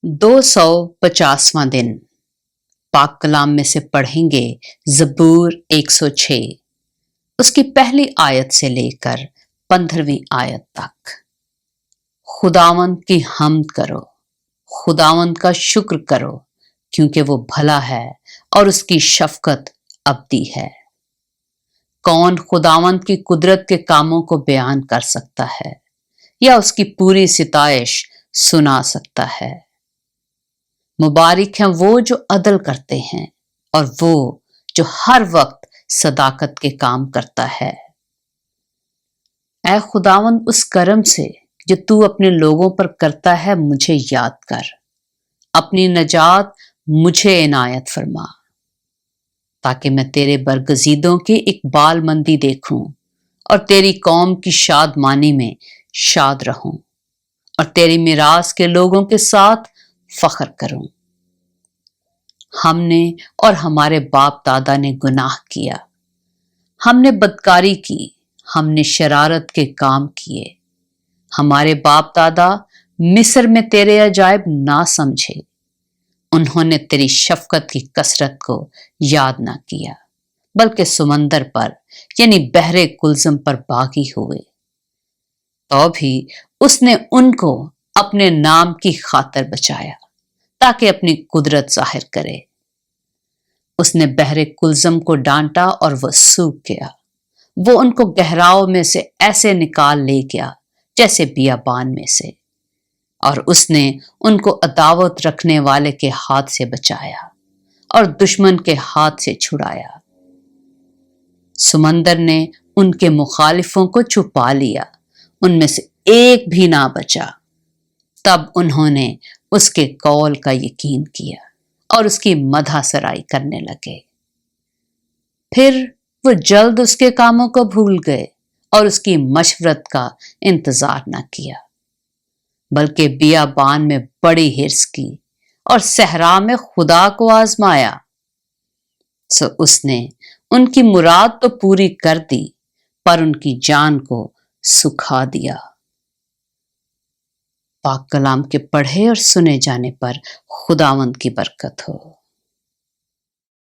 250वां दिन पाक कलाम में से पढ़ेंगे ज़बूर 106 उसकी पहली आयत से लेकर 15वीं आयत तक। खुदावंद की हम्द करो, खुदावंद का शुक्र करो, क्योंकि वो भला है और उसकी शफकत अबदी है। कौन खुदावंद की कुदरत के कामों को बयान कर सकता है या उसकी पूरी सिताइश सुना सकता है। मुबारक हैं वो जो अदल करते हैं और वो जो हर वक्त सदाकत के काम करता है। ऐ खुदावंद, उस करम से जो तू अपने लोगों पर करता है मुझे याद कर, अपनी नजात मुझे इनायत फरमा, ताकि मैं तेरे बरगजीदों की इकबालमंदी देखूं और तेरी कौम की शादमानी में शाद रहूं और तेरी मिरास के लोगों के साथ फख्र करूं। हमने और हमारे बाप दादा ने गुनाह किया, हमने बदकारी की, हमने शरारत के काम किए। हमारे बाप दादा मिस्र में तेरे अजायब ना समझे, उन्होंने तेरी शफकत की कसरत को याद ना किया, बल्कि समंदर पर यानी बहरे कुलज़म पर बागी हुए। तो भी उसने उनको अपने नाम की खातिर बचाया, ताकि अपनी कुदरत जाहिर करे। उसने बहरे कुलज़म को डांटा और वह सूख गया। वो उनको गहराओं में से ऐसे निकाल ले गया जैसे बियाबान में से, और उसने उनको अदावत रखने वाले के हाथ से बचाया और दुश्मन के हाथ से छुड़ाया। समंदर ने उनके मुखालिफों को छुपा लिया, उनमें से एक भी ना बचा। तब उन्होंने उसके कौल का यकीन किया और उसकी मदह सराई करने लगे। फिर वो जल्द उसके कामों को भूल गए और उसकी मशवरत का इंतजार न किया, बल्कि बियाबान में बड़ी हिर्स की और सहरा में खुदा को आजमाया। सो उसने उनकी मुराद तो पूरी कर दी, पर उनकी जान को सुखा दिया। पाक कलाम के पढ़े और सुने जाने पर खुदावंद की बरकत हो।